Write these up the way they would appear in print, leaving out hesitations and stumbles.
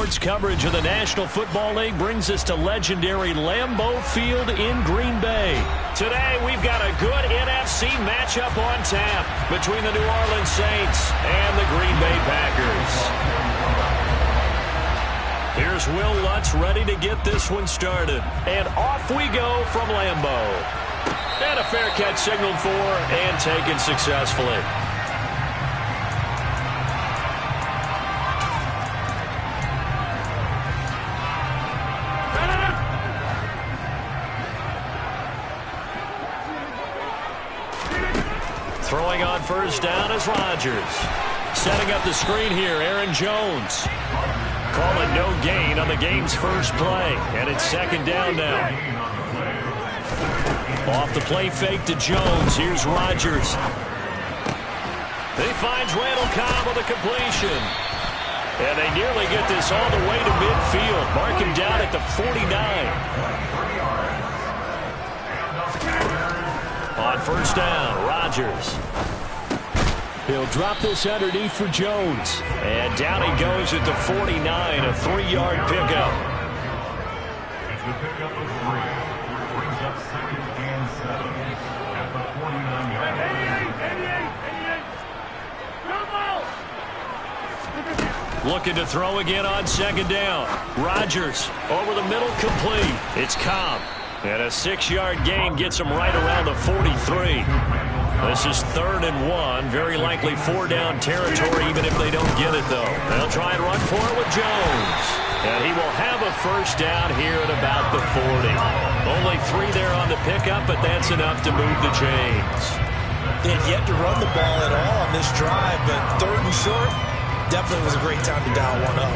Sports coverage of the National Football League brings us to legendary Lambeau Field in Green Bay. Today, we've got a good NFC matchup on tap between the New Orleans Saints and the Green Bay Packers. Here's Will Lutz ready to get this one started. And off we go from Lambeau. And a fair catch signaled for and taken successfully. Throwing on first down is Rodgers. Setting up the screen here, Aaron Jones. Calling no gain on the game's first play. And it's second down now. Off the play fake to Jones. Here's Rodgers. He finds Randall Cobb with a completion. And they nearly get this all the way to midfield. Mark him down at the 49. On first down, Rodgers. He'll drop this underneath for Jones. And down he goes at the 49, a 3-yard pickup. It's the pickup of 3. Brings up second and 7 at the 49-yard line. Looking to throw again on second down. Rodgers over the middle, complete. It's Cobb. And a 6-yard gain gets him right around the 43. This is 3rd and 1. Very likely 4-down territory, even if they don't get it, though. They'll try and run for it with Jones. And he will have a first down here at about the 40. Only 3 there on the pickup, but that's enough to move the chains. They had yet to run the ball at all on this drive, but 3rd and short, definitely was a great time to dial one up.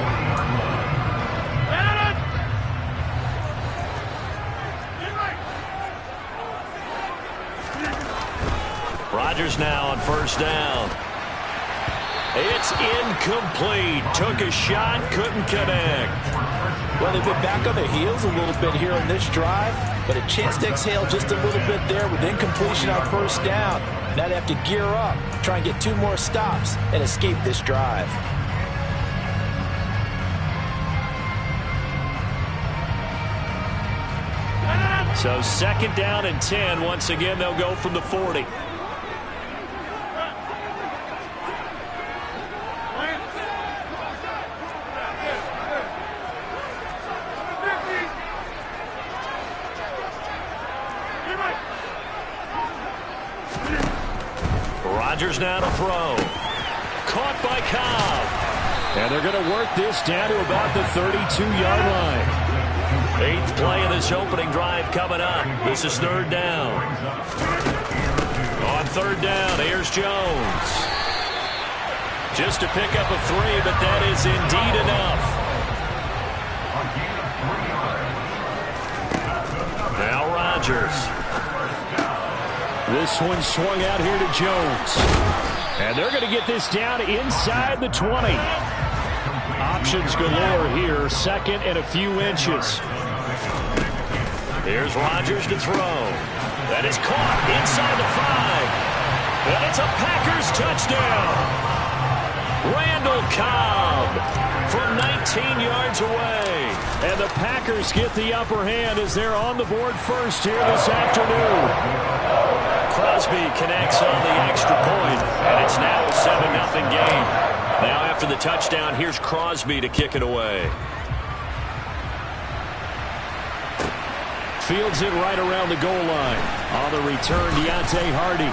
Rodgers now on first down. It's incomplete. Took a shot, couldn't connect. Well, they've been back on their heels a little bit here on this drive, but a chance to exhale just a little bit there with incompletion on first down. Now they have to gear up, try and get 2 more stops, and escape this drive. So second down and 10. Once again, they'll go from the 40. Rodgers now to throw. Caught by Cobb. And they're going to work this down to about the 32-yard line. 8th play of this opening drive coming up. This is 3rd down. On 3rd down, here's Jones. Just to pick up a 3, but that is indeed enough. Now Rodgers. This one swung out here to Jones. And they're going to get this down inside the 20. Options galore here. 2nd and a few inches. Here's Rodgers to throw. That is caught inside the 5. And it's a Packers touchdown. Randall Cobb from 19 yards away. And the Packers get the upper hand as they're on the board first here this afternoon. Crosby connects on the extra point, and it's now a 7-0 game. Now after the touchdown, here's Crosby to kick it away. Fields it right around the goal line. On the return, Deontay Hardy.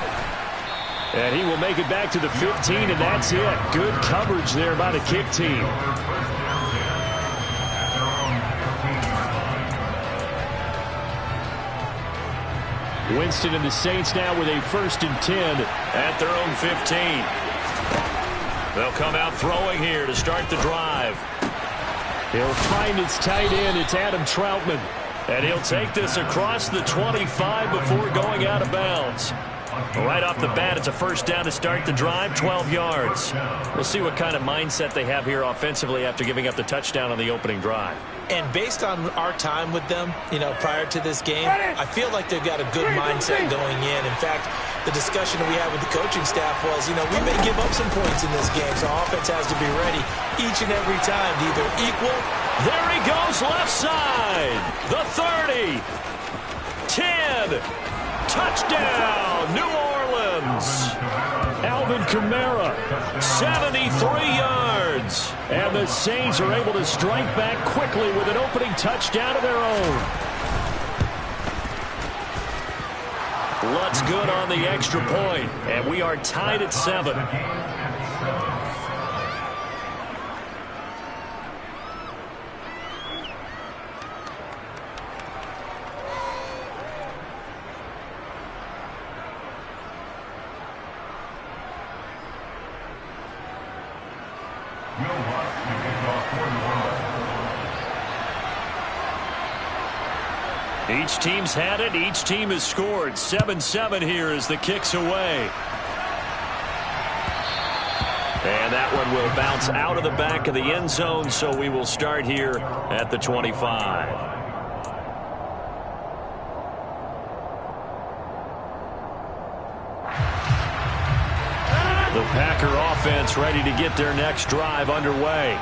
And he will make it back to the 15, and that's it. Good coverage there by the kick team. Winston and the Saints now with a 1st and 10 at their own 15. They'll come out throwing here to start the drive. He'll find his tight end. It's Adam Troutman. And he'll take this across the 25 before going out of bounds. Right off the bat, it's a first down to start the drive, 12 yards. We'll see what kind of mindset they have here offensively after giving up the touchdown on the opening drive. And based on our time with them, prior to this game, I feel like they've got a good mindset going in. In fact, the discussion that we had with the coaching staff was, we may give up some points in this game, so offense has to be ready each and every time to either equal. There he goes, left side. The 30. 10. Touchdown, New Orleans. Alvin Kamara, 73 yards. And the Saints are able to strike back quickly with an opening touchdown of their own. Lutt's good on the extra point, and we are tied at 7. Each team's had it. Each team has scored. 7-7 here as the kick's away. And that one will bounce out of the back of the end zone, so we will start here at the 25. The Packer offense ready to get their next drive underway.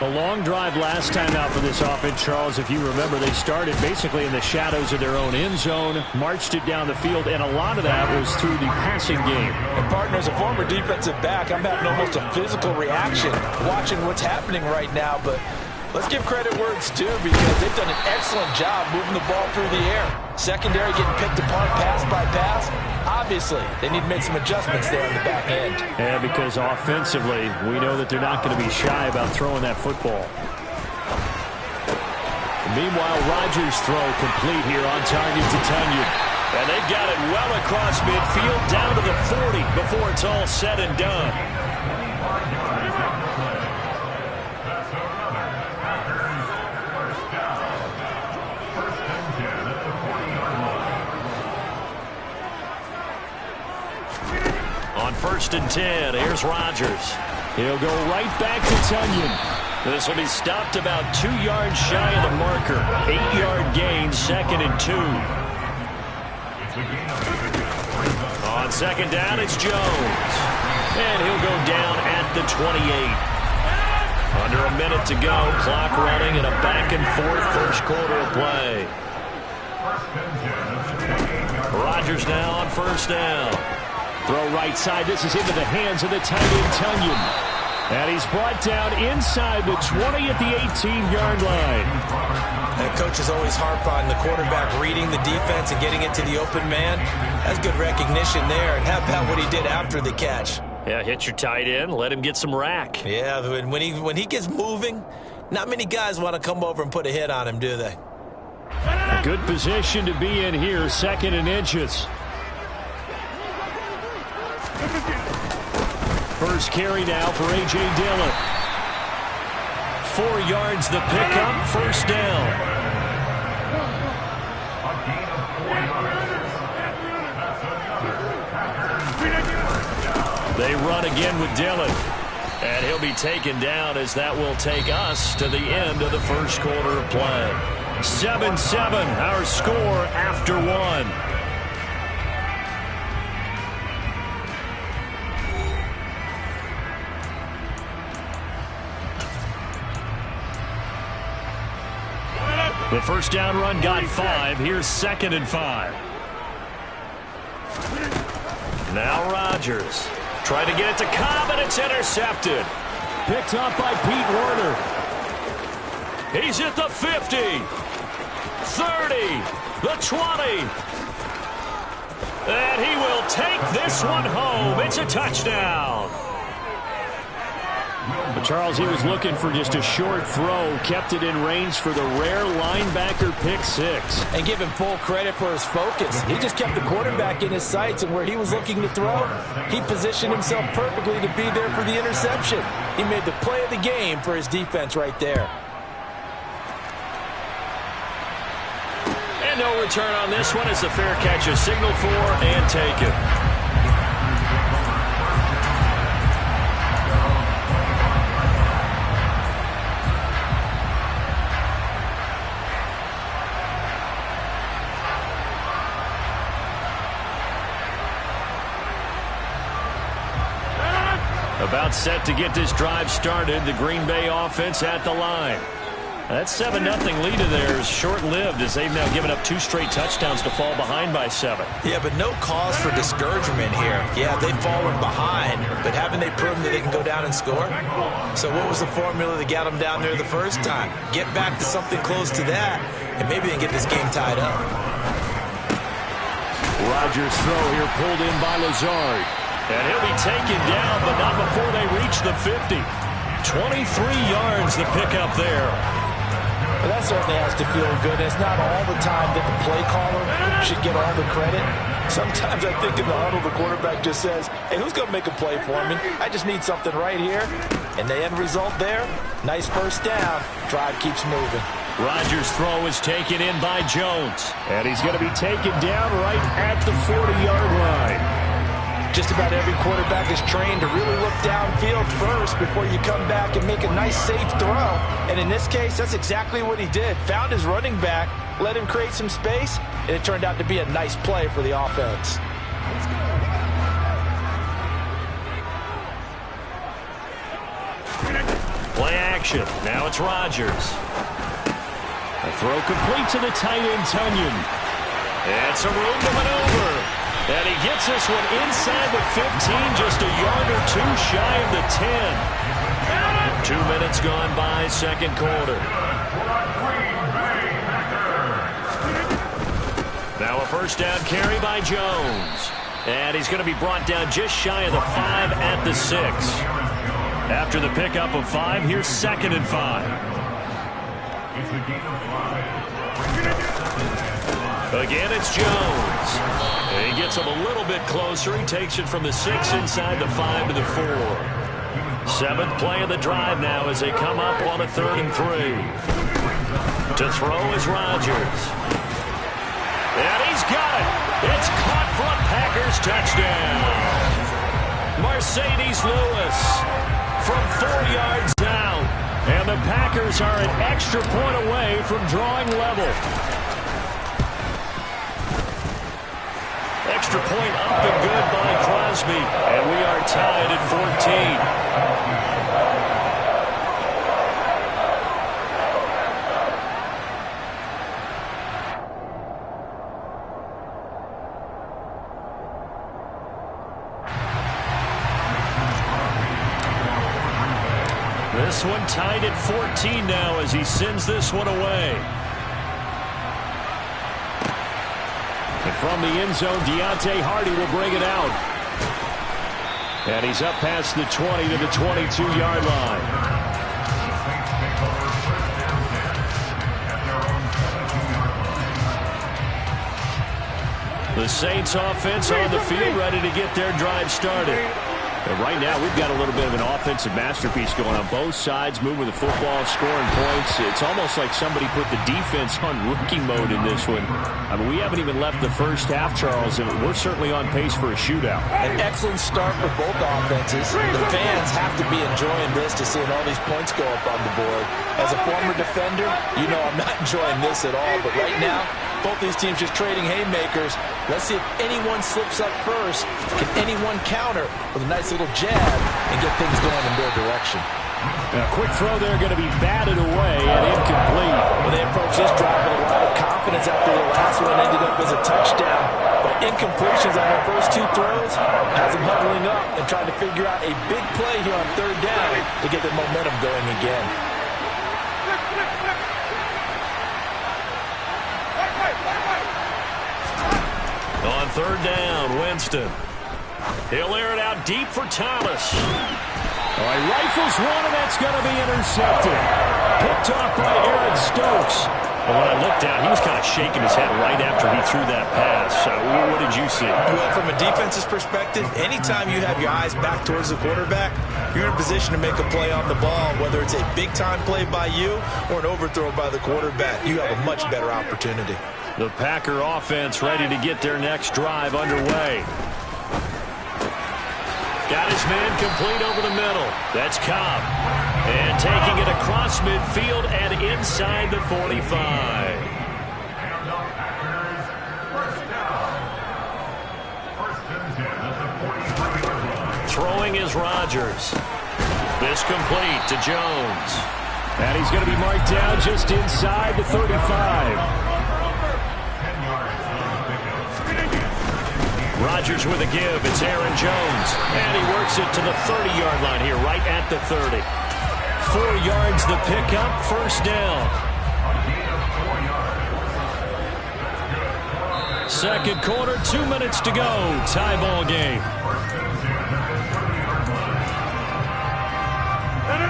A long drive last time out for this offense, Charles. If you remember, they started basically in the shadows of their own end zone, marched it down the field, and a lot of that was through the passing game. And, partner, as a former defensive back, I'm having almost a physical reaction watching what's happening right now. But let's give credit where it's due because they've done an excellent job moving the ball through the air. Secondary getting picked apart pass by pass. Obviously, they need to make some adjustments there on the back end. Yeah, because offensively, we know that they're not going to be shy about throwing that football. Meanwhile, Rodgers' throw complete here on target to Tonyan. And they've got it well across midfield, down to the 40 before it's all said and done. On 1st and 10, here's Rodgers. He'll go right back to Tonyan. This will be stopped about 2 yards shy of the marker. 8-yard gain, 2nd and 2. On 2nd down, it's Jones. And he'll go down at the 28. Under a minute to go, clock running, and a back-and-forth first quarter of play. Rodgers now on 1st down. Throw right side. This is into the hands of the tight end, Tonyan. And he's brought down inside the 20 at the 18-yard line. And coaches always harp on the quarterback reading the defense and getting it to the open man. That's good recognition there. And how about what he did after the catch? Yeah, hit your tight end, let him get some rack. Yeah, when he gets moving, not many guys want to come over and put a hit on him, do they? Good position to be in here, 2nd and inches. First carry now for A.J. Dillon. 4 yards the pickup, 1st down. They run again with Dillon. And he'll be taken down as that will take us to the end of the first quarter of play. 7-7, our score after 1. The first down run got 5. Here's 2nd and 5. Now Rodgers. Trying to get it to Cobb, and it's intercepted. Picked up by Pete Werner. He's at the 50. 30. The 20. And he will take this one home. It's a touchdown. But Charles, he was looking for just a short throw, kept it in range for the rare linebacker pick 6. And give him full credit for his focus. He just kept the quarterback in his sights, and where he was looking to throw, he positioned himself perfectly to be there for the interception. He made the play of the game for his defense right there. And no return on this one as the fair catch is signaled for and taken. About set to get this drive started. The Green Bay offense at the line. That 7-0 lead of theirs short-lived as they've now given up 2 straight touchdowns to fall behind by 7. Yeah, but no cause for discouragement here. Yeah, they've fallen behind, but haven't they proven that they can go down and score? So what was the formula that got them down there the first time? Get back to something close to that, and maybe they can get this game tied up. Rodgers' throw here pulled in by Lazard. And he'll be taken down, but not before they reach the 50. 23 yards the pickup there. Well, that certainly has to feel good. It's not all the time that the play caller should get all the credit. Sometimes I think in the huddle, the quarterback just says, hey, who's going to make a play for me? I just need something right here. And the end result there, nice first down. Drive keeps moving. Rodgers' throw is taken in by Jones. And he's going to be taken down right at the 40-yard line. Just about every quarterback is trained to really look downfield first before you come back and make a nice, safe throw. And in this case, that's exactly what he did. Found his running back, let him create some space, and it turned out to be a nice play for the offense. Play action. Now it's Rodgers. A throw complete to the tight end, Tunyon. And some room to maneuver. And he gets this one inside the 15, just a yard or 2 shy of the 10. 2 minutes gone by, second quarter. Now a first down carry by Jones. And he's going to be brought down just shy of the 5 at the 6. After the pickup of 5, here's 2nd and 5. Again, it's Jones. He gets him a little bit closer. He takes it from the 6 inside the 5 to the 4. 7th play of the drive now as they come up on a 3rd and 3. To throw is Rodgers. And he's got it. It's caught for a Packers touchdown. Mercedes Lewis from 4 yards down. And the Packers are an extra point away from drawing level. Extra point up and good by Crosby. And we are tied at 14. This one tied at 14 now as he sends this one away. And from the end zone, Deontay Hardy will bring it out. And he's up past the 20 to the 22-yard line. The Saints offense on the field, ready to get their drive started. And right now, we've got a little bit of an offensive masterpiece going on both sides, moving the football, scoring points. It's almost like somebody put the defense on rookie mode in this one. I mean, we haven't even left the first half, Charles, and we're certainly on pace for a shootout. An excellent start for both offenses. The fans have to be enjoying this to seeing all these points go up on the board. As a former defender, you know I'm not enjoying this at all, but right now, both these teams just trading haymakers. Let's see if anyone slips up first. Can anyone counter with a nice little jab and get things going in their direction? A quick throw there going to be batted away and incomplete. Well, they approach this drive with a lot of confidence after the last one ended up as a touchdown. But incompletions on their first 2 throws has them huddling up and trying to figure out a big play here on 3rd down to get the momentum going again. On 3rd down, Winston. He'll air it out deep for Thomas. All right, rifles one, and that's going to be intercepted. Picked off by Aaron Stokes. Well, when I looked down, he was kind of shaking his head right after he threw that pass. What did you see? Well, from a defense's perspective, anytime you have your eyes back towards the quarterback, you're in a position to make a play on the ball, whether it's a big-time play by you or an overthrow by the quarterback. You have a much better opportunity. The Packer offense ready to get their next drive underway. Got his man complete over the middle. That's Cobb. And taking it across midfield and inside the 45. Throwing is Rodgers. This complete to Jones. And he's going to be marked down just inside the 35. Rodgers with a give. It's Aaron Jones. And he works it to the 30-yard line here, right at the 30. 4 yards the pickup, first down. Second quarter, 2 minutes to go. Tie ball game.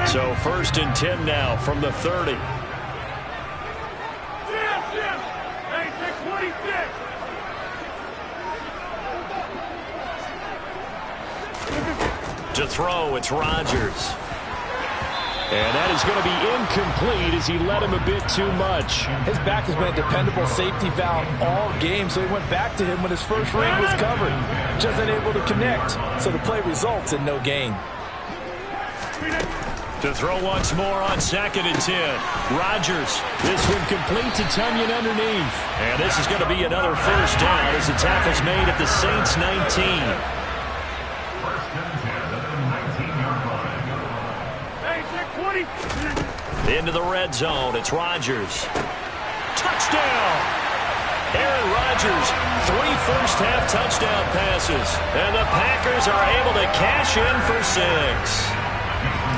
So first and 10 now from the 30. To throw, it's Rodgers. And that is going to be incomplete as he led him a bit too much. His back has been a dependable safety valve all game, so he went back to him when his first ring was covered. Just unable to connect, so the play results in no gain. To throw once more on second and 10. Rodgers, this one complete to Tunyon underneath. And this is going to be another first down as the tackle's made at the Saints 19. Into the red zone, it's Rodgers. Touchdown! Aaron Rodgers, 3 first-half touchdown passes. And the Packers are able to cash in for 6.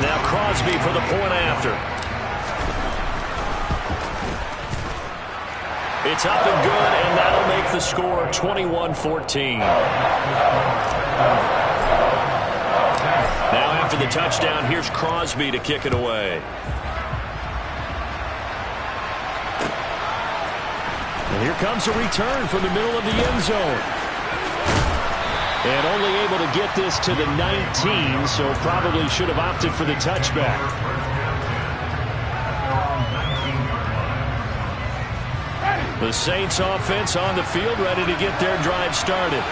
Now Crosby for the point after. It's up and good, and that'll make the score 21-14. Now after the touchdown, here's Crosby to kick it away. And here comes a return from the middle of the end zone. And only able to get this to the 19, so probably should have opted for the touchback. The Saints offense on the field ready to get their drive started.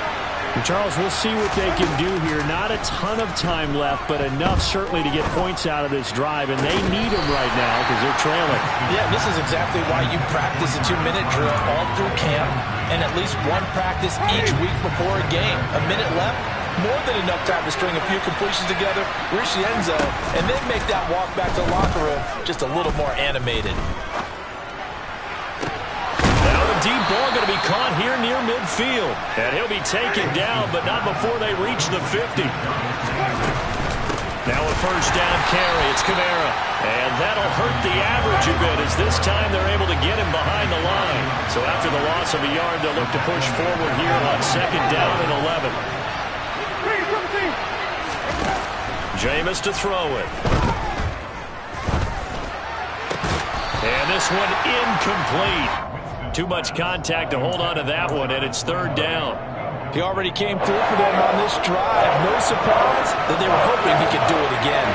Charles, we'll see what they can do here. Not a ton of time left, but enough certainly to get points out of this drive, and they need them right now because they're trailing. Yeah, this is exactly why you practice a 2-minute drill all through camp and at least one practice each week before a game. A minute left, more than enough time to string a few completions together, reach the end zone, and then make that walk back to the locker room just a little more animated. Deep ball going to be caught here near midfield. And he'll be taken down, but not before they reach the 50. Now a first down carry. It's Kamara. And that'll hurt the average a bit as this time they're able to get him behind the line. So after the loss of a yard, they'll look to push forward here on second down and 11. Jameis to throw it. And this one incomplete. Too much contact to hold on to that one, and it's third down. He already came through for them on this drive. No surprise that they were hoping he could do it again.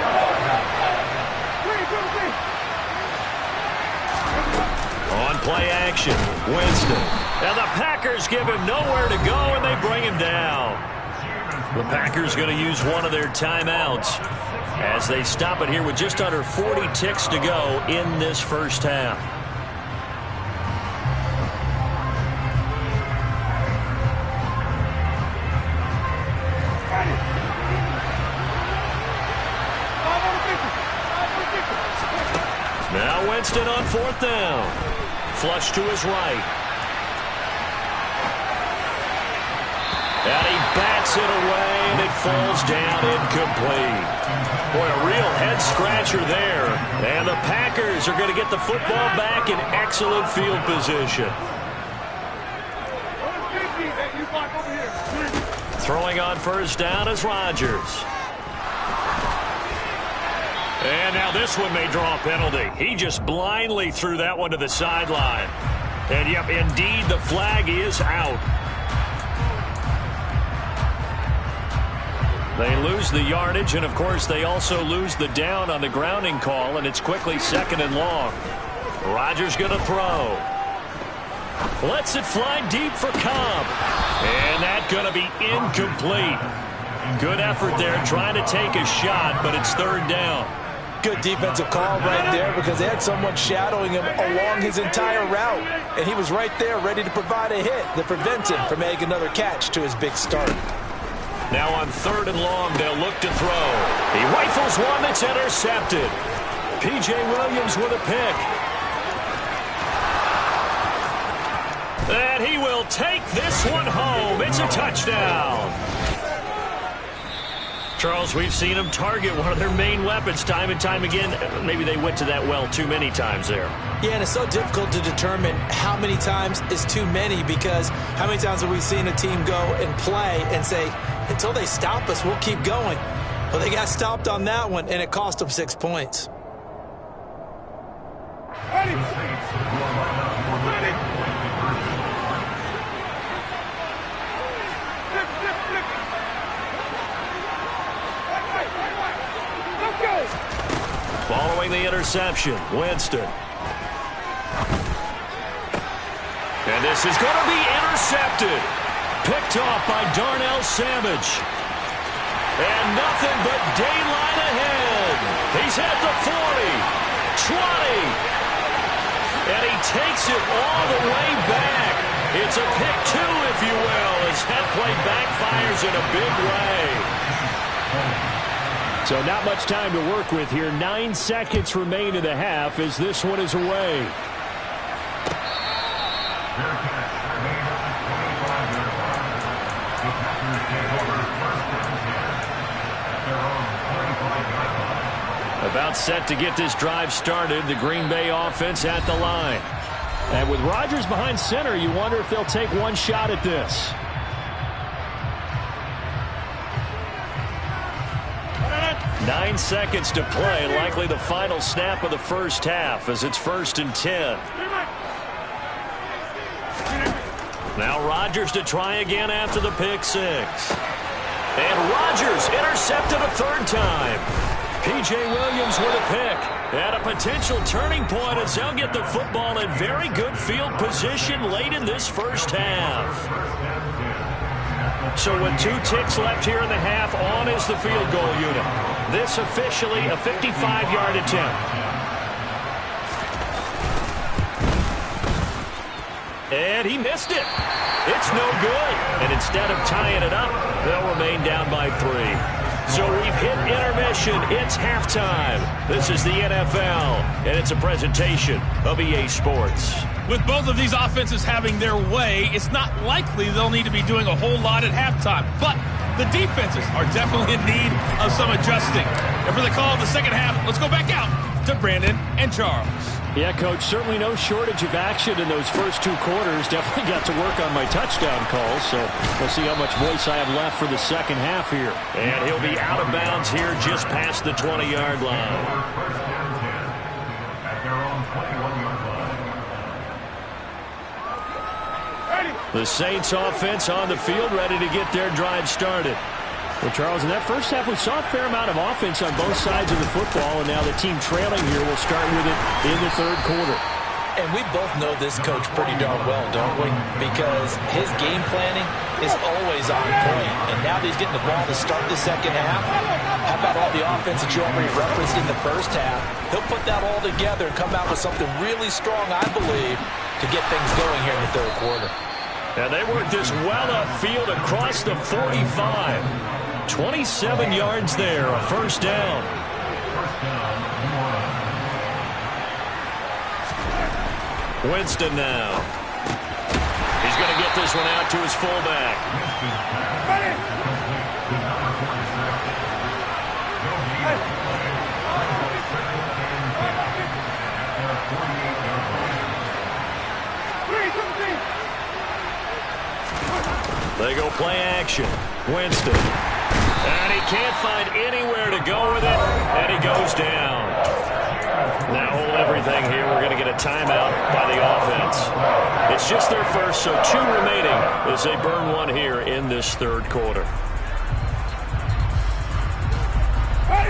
On play action, Winston. And the Packers give him nowhere to go, and they bring him down. The Packers going to use one of their timeouts as they stop it here with just under 40 ticks to go in this first half. Now Winston on fourth down. Flush to his right. And he bats it away, and it falls down incomplete. Boy, a real head-scratcher there. And the Packers are going to get the football back in excellent field position. Throwing on first down is Rodgers. And now this one may draw a penalty. He just blindly threw that one to the sideline. And, yep, indeed, the flag is out. They lose the yardage, and, of course, they also lose the down on the grounding call, and it's quickly 2nd and long. Rodgers going to throw. Lets it fly deep for Cobb. And that going to be incomplete. Good effort there trying to take a shot, but it's 3rd down. Good defensive call right there because they had someone shadowing him along his entire route. And he was right there ready to provide a hit that prevents him from making another catch to his big start. Now on 3rd and long, they'll look to throw. He rifles one that's intercepted. P.J. Williams with a pick. And he will take this one home. It's a touchdown. Charles, we've seen them target one of their main weapons time and time again. Maybe they went to that well too many times there. Yeah, and it's so difficult to determine how many times is too many because how many times have we seen a team go and play and say, until they stop us, we'll keep going. Well, they got stopped on that one, and it cost them 6 points. Following the interception, Winston. And this is going to be intercepted. Picked off by Darnell Savage. And nothing but daylight ahead. He's at the 40, 20. And he takes it all the way back. It's a pick 2, if you will, as that play backfires in a big way. So not much time to work with here. 9 seconds remain in the half as this one is away. About set to get this drive started. The Green Bay offense at the line. And with Rodgers behind center, you wonder if they'll take one shot at this. Nine seconds to play, likely the final snap of the first half as it's 1st and 10. Now Rodgers to try again after the pick 6. And Rodgers intercepted a 3rd time. P.J. Williams with a pick. And a potential turning point as they'll get the football in very good field position late in this first half. So with 2 ticks left here in the half, on is the field goal unit. This officially a 55-yard attempt. And he missed it. It's no good. And instead of tying it up, they'll remain down by 3. So we've hit intermission. It's halftime. This is the NFL, and it's a presentation of EA Sports. With both of these offenses having their way, it's not likely they'll need to be doing a whole lot at halftime. But the defenses are definitely in need of some adjusting. And for the call of the second half, let's go back out to Brandon and Charles. Yeah, Coach, certainly no shortage of action in those first 2 quarters. Definitely got to work on my touchdown calls, so we'll see how much voice I have left for the second half here. And he'll be out of bounds here just past the 20-yard line. The Saints offense on the field, ready to get their drive started. Well, Charles, in that first half, we saw a fair amount of offense on both sides of the football, and now the team trailing here will start with it in the 3rd quarter. And we both know this coach pretty darn well, don't we? Because his game planning is always on point. And now that he's getting the ball to start the second half, how about all the offense that you already referenced in the first half? He'll put that all together and come out with something really strong, I believe, to get things going here in the 3rd quarter. And they work this well upfield across the 45. 27 yards there, a 1st down. Winston now. He's going to get this one out to his fullback. They go play action. Winston. And he can't find anywhere to go with it, and he goes down. Now hold everything here. We're going to get a timeout by the offense. It's just their first, so 2 remaining as they burn 1 here in this third quarter.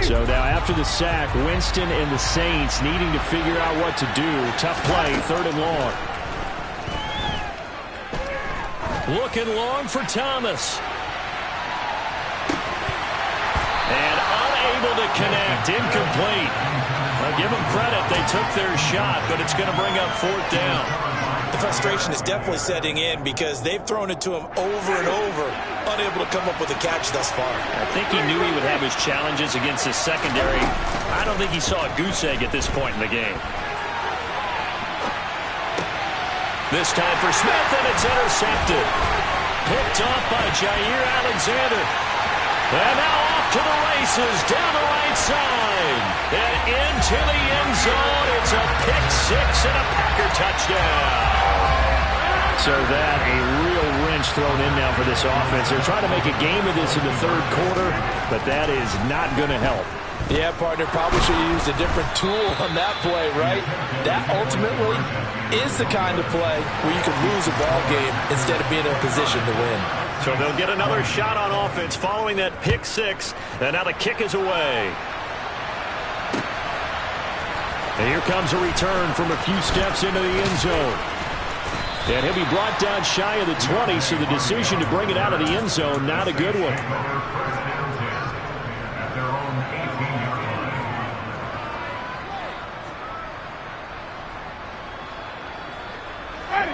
So now after the sack, Winston and the Saints needing to figure out what to do. Tough play, 3rd and long. Looking long for Thomas. And unable to connect. Incomplete. I'll give them credit. They took their shot, but it's going to bring up 4th down. The frustration is definitely setting in because they've thrown it to him over and over, unable to come up with a catch thus far. I think he knew he would have his challenges against his secondary. I don't think he saw a goose egg at this point in the game. This time for Smith, and it's intercepted. Picked off by Jair Alexander. And now off to the races, down the right side. And into the end zone. It's a pick 6 and a Packer touchdown. So that a real wrench thrown in now for this offense. They're trying to make a game of this in the 3rd quarter, but that is not going to help. Yeah, partner, probably should have used a different tool on that play, right? That ultimately is the kind of play where you can lose a ball game instead of being in a position to win. So they'll get another shot on offense following that pick 6, and now the kick is away. And here comes a return from a few steps into the end zone. And he'll be brought down shy of the 20, so the decision to bring it out of the end zone, not a good one.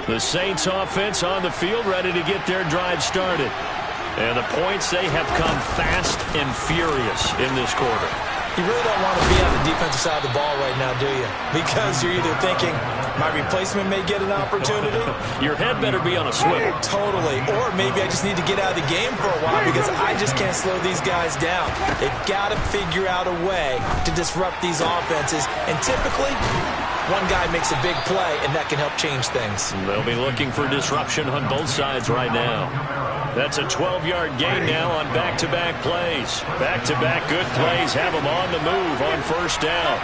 The Saints offense on the field ready to get their drive started. And the points, they have come fast and furious in this quarter. You really don't want to be on the defensive side of the ball right now, do you? Because you're either thinking, my replacement may get an opportunity. Your head better be on a swivel. Totally. Or maybe I just need to get out of the game for a while because I just can't slow these guys down. They've got to figure out a way to disrupt these offenses. And typically, one guy makes a big play, and that can help change things. They'll be looking for disruption on both sides right now. That's a 12-yard gain now on back-to-back plays. Back-to-back good plays have them on the move on 1st down.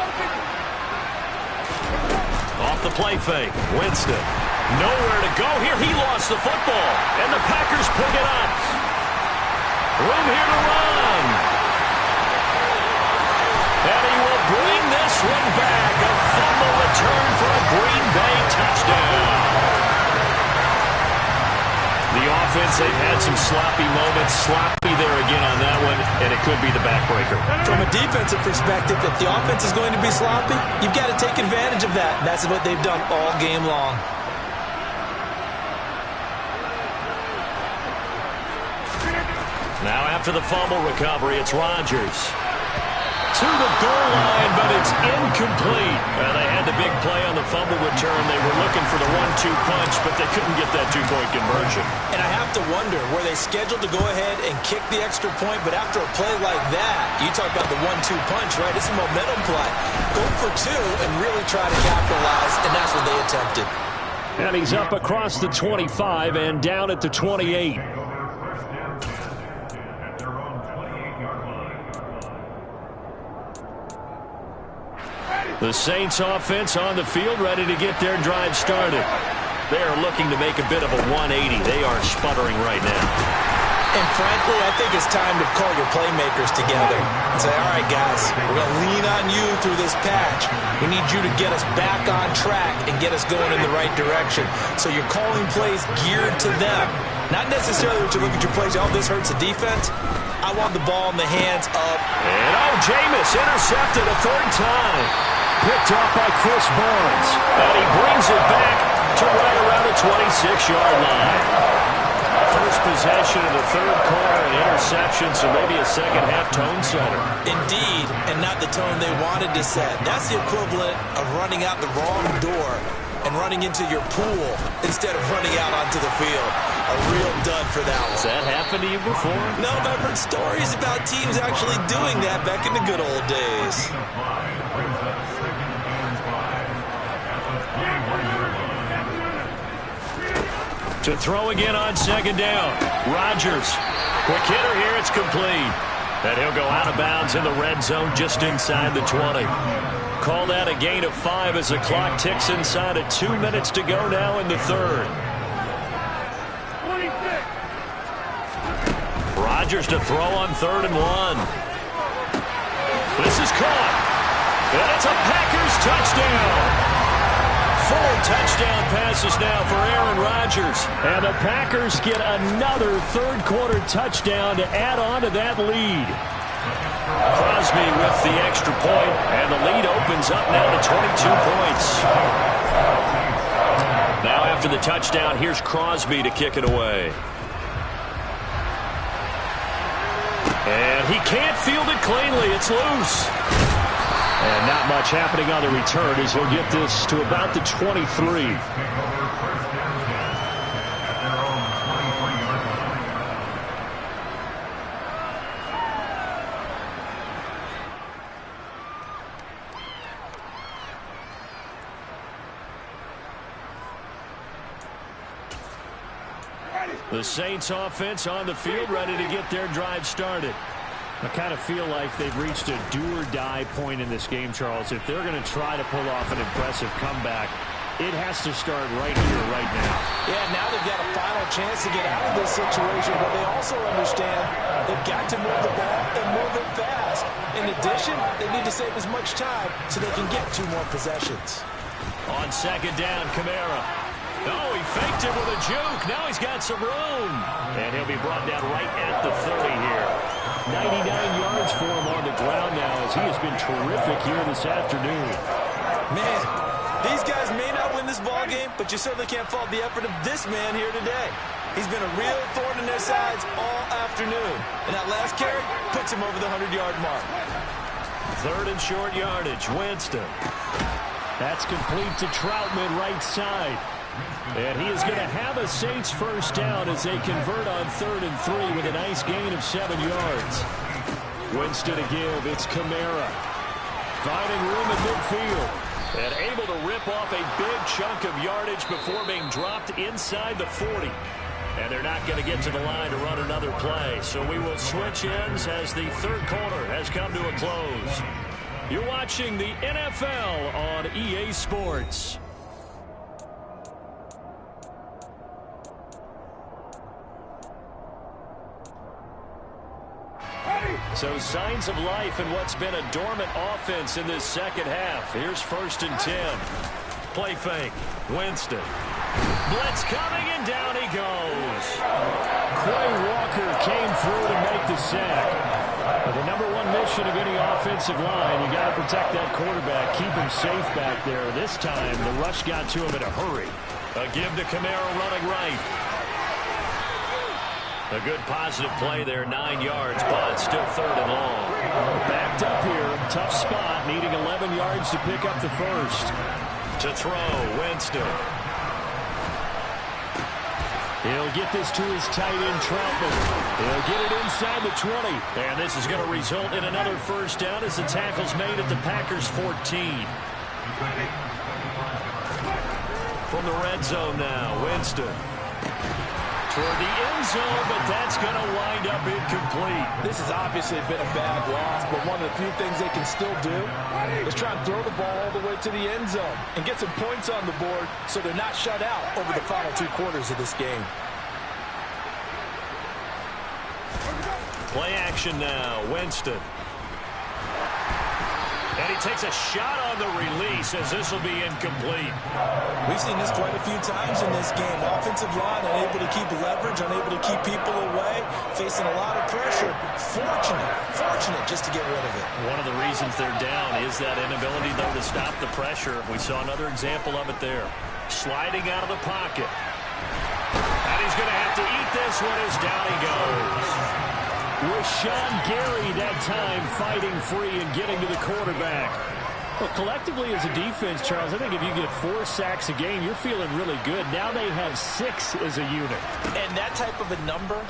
Off the play fake, Winston. Nowhere to go here. He lost the football, and the Packers pick it up. Room here to run. And he will bring this one back. A fumble return for a Green Bay touchdown. The offense, they've had some sloppy moments. Sloppy there again on that one, and it could be the backbreaker. From a defensive perspective, if the offense is going to be sloppy, you've got to take advantage of that. And that's what they've done all game long. Now after the fumble recovery, it's Rodgers. To the goal line, but it's incomplete. They had the big play on the fumble return. They were looking for the 1-2 punch, but they couldn't get that 2-point conversion. And I have to wonder, were they scheduled to go ahead and kick the extra point? But after a play like that, you talk about the 1-2 punch, right? It's a momentum play. Go for 2 and really try to capitalize, and that's what they attempted. And he's up across the 25 and down at the 28. The Saints offense on the field ready to get their drive started. They are looking to make a bit of a 180. They are sputtering right now. And frankly, I think it's time to call your playmakers together and say, all right, guys, we're going to lean on you through this patch. We need you to get us back on track and get us going in the right direction. So you're calling plays geared to them. Not necessarily that you look at your plays, oh, this hurts the defense. I want the ball in the hands of... And Jameis intercepted a 3rd time. Picked off by Chris Barnes. And he brings it back to right around the 26-yard line. First possession of the 3rd quarter, an interception, so maybe a second-half tone setter. Indeed, and not the tone they wanted to set. That's the equivalent of running out the wrong door and running into your pool instead of running out onto the field. A real dud for that one. Has that happened to you before? No, but I've heard stories about teams actually doing that back in the good old days. To throw again on 2nd down. Rodgers. Quick hitter here. It's complete. And he'll go out of bounds in the red zone just inside the 20. Call that a gain of 5 as the clock ticks inside of 2 minutes to go now in the third. Rodgers to throw on 3rd and 1. This is caught. And it's a Packers touchdown. 4 touchdown passes now for Aaron Rodgers. And the Packers get another third-quarter touchdown to add on to that lead. Crosby with the extra point, and the lead opens up now to 22 points. Now after the touchdown, here's Crosby to kick it away. And he can't field it cleanly. It's loose. And not much happening on the return as he'll get this to about the 23. The Saints offense on the field, ready to get their drive started. I kind of feel like they've reached a do-or-die point in this game, Charles. If they're going to try to pull off an impressive comeback, it has to start right here, right now. Yeah, now they've got a final chance to get out of this situation, but they also understand they've got to move the ball and move it fast. In addition, they need to save as much time so they can get 2 more possessions. On 2nd down, Kamara. Oh, he faked it with a juke. Now he's got some room. And he'll be brought down right at the 30 here. 99 yards for him on the ground now as he has been terrific here this afternoon. Man, these guys may not win this ball game, but you certainly can't fault the effort of this man here today. He's been a real thorn in their sides all afternoon. And that last carry puts him over the 100-yard mark. 3rd and short yardage, Winston. That's complete to Troutman right side. And he is going to have a Saints first down as they convert on 3rd and 3 with a nice gain of 7 yards. Winston to give. It's Kamara. Finding room in midfield. And able to rip off a big chunk of yardage before being dropped inside the 40. And they're not going to get to the line to run another play. So we will switch ends as the third quarter has come to a close. You're watching the NFL on EA Sports. So signs of life in what's been a dormant offense in this second half. Here's 1st and 10. Play fake. Winston. Blitz coming, and down he goes. Quay Walker came through to make the sack. But the number 1 mission of any offensive line, you got to protect that quarterback, keep him safe back there. This time, the rush got to him in a hurry. A give to Kamara running right. A good positive play there, 9 yards, but still 3rd and long. Backed up here, tough spot, needing 11 yards to pick up the first. To throw, Winston. He'll get this to his tight end, Troutman. He'll get it inside the 20. And this is going to result in another first down as the tackle's made at the Packers' 14. From the red zone now, Winston. Toward the end zone, but that's going to wind up incomplete. This has obviously been a bad loss, but one of the few things they can still do is try and throw the ball all the way to the end zone and get some points on the board so they're not shut out over the final 2 quarters of this game. Play action now, Winston. And he takes a shot on the release as this will be incomplete. We've seen this quite a few times in this game. Offensive line unable to keep leverage, unable to keep people away, facing a lot of pressure. Fortunate just to get rid of it. One of the reasons they're down is that inability, though, to stop the pressure. We saw another example of it there. Sliding out of the pocket. And he's going to have to eat this one as down he goes. Rashawn Gary that time fighting free and getting to the quarterback. Well, collectively as a defense, Charles, I think if you get 4 sacks a game, you're feeling really good. Now they have 6 as a unit. And that type of a number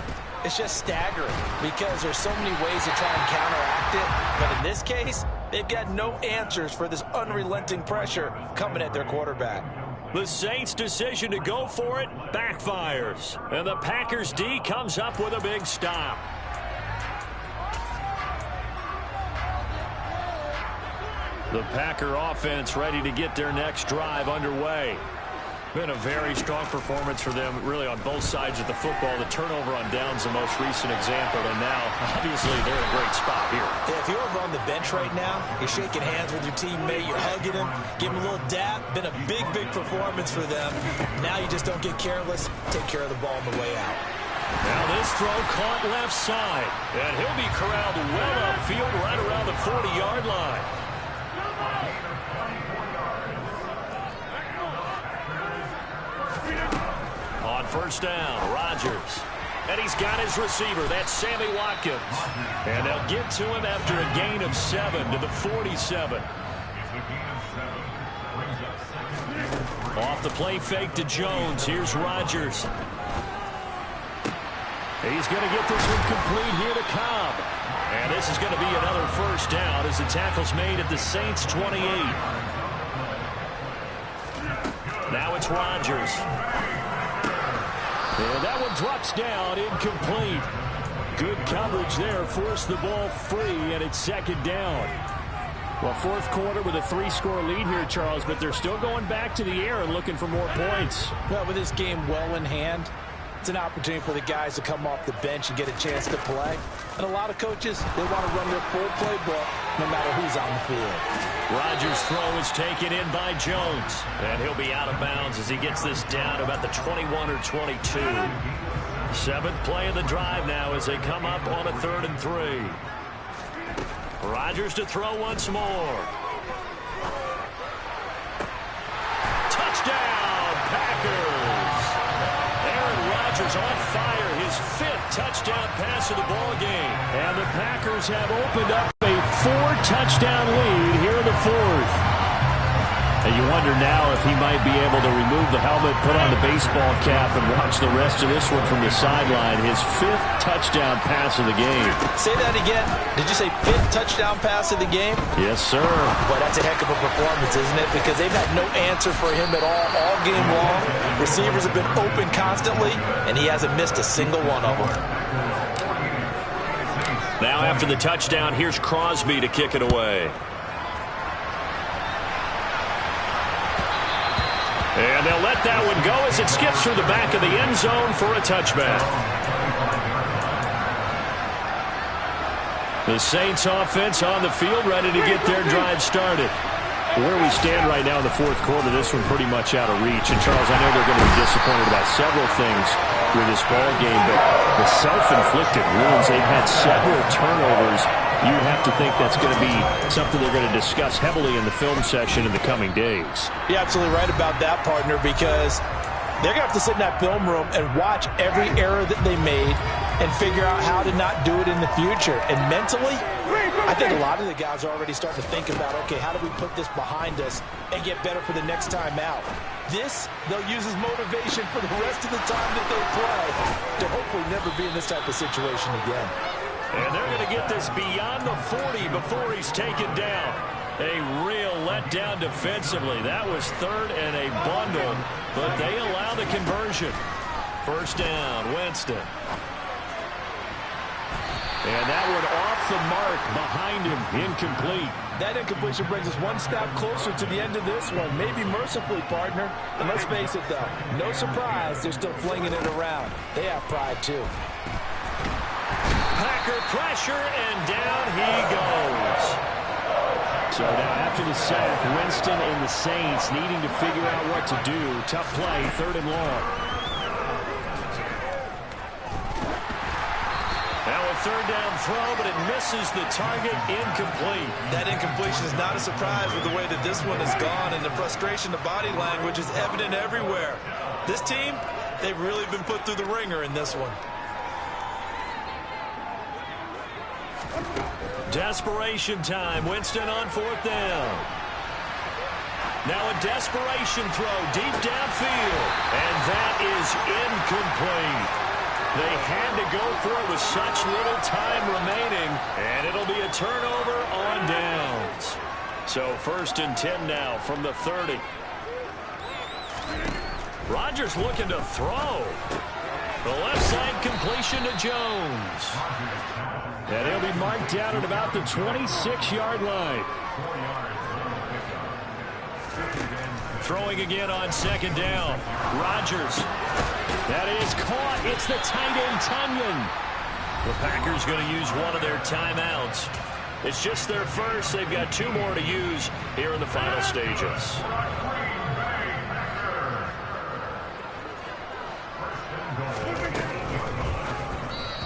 is just staggering because there's so many ways to try and counteract it. But in this case, they've got no answers for this unrelenting pressure coming at their quarterback. The Saints' decision to go for it backfires. And the Packers D comes up with a big stop. The Packer offense ready to get their next drive underway. Been a very strong performance for them, really, on both sides of the football. The turnover on downs, the most recent example, and now, obviously, they're in a great spot here. Yeah, if you're over on the bench right now, you're shaking hands with your teammate, you're hugging him, give him a little dap. Been a big, big performance for them. Now you just don't get careless. Take care of the ball on the way out. Now this throw caught left side, and he'll be corralled well upfield right around the 40-yard line. On first down, Rodgers. And he's got his receiver. That's Sammy Watkins. And they'll get to him after a gain of 7 to the 47. Off the play fake to Jones. Here's Rodgers. He's going to get this one complete here to Cobb. And this is going to be another first down as the tackle's made at the Saints' 28. Now it's Rodgers. And that one drops down, incomplete. Good coverage there, forced the ball free, and it's second down. Well, fourth quarter with a 3-score lead here, Charles, but they're still going back to the air and looking for more points. Well, with this game well in hand, it's an opportunity for the guys to come off the bench and get a chance to play. And a lot of coaches, they want to run their full playbook no matter who's on the field. Rodgers' throw is taken in by Jones. And he'll be out of bounds as he gets this down to about the 21 or 22. 7th play of the drive now as they come up on a 3rd and 3. Rodgers to throw once more. Touchdown, Packers! Aaron Rodgers on fire, his 5th touchdown pass of the ball game. And the Packers have opened up a 4-touchdown lead here in the 4th. And you wonder now if he might be able to remove the helmet, put on the baseball cap, and watch the rest of this one from the sideline. His 5th touchdown pass of the game. Say that again. Did you say 5th touchdown pass of the game? Yes, sir. Boy, that's a heck of a performance, isn't it? Because they've had no answer for him at all game long. Receivers have been open constantly, and he hasn't missed a single one of them. Now after the touchdown, here's Crosby to kick it away. And they'll let that one go as it skips through the back of the end zone for a touchback. The Saints offense on the field ready to get their drive started. Where we stand right now in the 4th quarter, this one pretty much out of reach. And, Charles, I know they're going to be disappointed about several things with this ball game, but the self-inflicted wounds, they've had several turnovers. You have to think that's going to be something they're going to discuss heavily in the film session in the coming days. You're absolutely right about that, partner, because they're going to have to sit in that film room and watch every error that they made and figure out how to not do it in the future. And mentally, I think a lot of the guys are already starting to think about, okay, how do we put this behind us and get better for the next time out? This, they'll use as motivation for the rest of the time that they play to hopefully never be in this type of situation again. And they're going to get this beyond the 40 before he's taken down. A real letdown defensively. That was 3rd and a bundle, but they allow the conversion. First down, Winston. And that one off the mark behind him, incomplete. That incompletion brings us one step closer to the end of this one. Maybe mercifully, partner. And let's face it, though, no surprise, they're still flinging it around. They have pride, too. Packer pressure, and down he goes. So now after the sack, Winston and the Saints needing to figure out what to do. Tough play, 3rd and long. Now a 3rd down throw, but it misses the target, incomplete. That incompletion is not a surprise with the way that this one has gone, and the frustration, the body language is evident everywhere. This team, they've really been put through the ringer in this one. Desperation time. Winston on 4th down. Now a desperation throw deep downfield. And that is incomplete. They had to go for it with such little time remaining. And it'll be a turnover on downs. So 1st and 10 now from the 30. Rodgers looking to throw. The left side completion to Jones. And he'll be marked down at about the 26-yard line. Throwing again on second down. Rodgers. That is caught. It's the tight end, Tunyon. The Packers going to use one of their timeouts. It's just their first. They've got 2 more to use here in the final stages.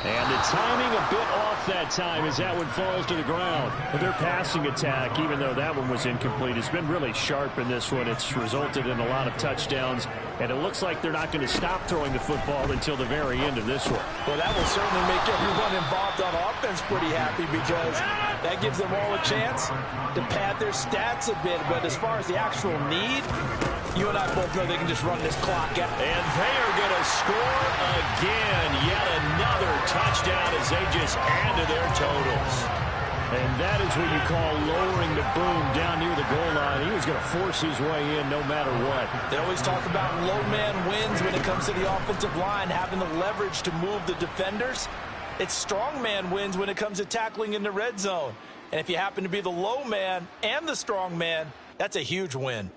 And the timing a bit off that time as that one falls to the ground. But their passing attack, even though that one was incomplete, has been really sharp in this one. It's resulted in a lot of touchdowns, and it looks like they're not going to stop throwing the football until the very end of this one. Well, that will certainly make everyone involved on offense pretty happy because that gives them all a chance to pad their stats a bit. But as far as the actual need, you and I both know they can just run this clock out. And they are going to score again. Yet another touchdown as they just add to their totals. And that is what you call lowering the boom down near the goal line. He was going to force his way in no matter what. They always talk about low man wins when it comes to the offensive line, having the leverage to move the defenders. It's strong man wins when it comes to tackling in the red zone. And if you happen to be the low man and the strong man, that's a huge win.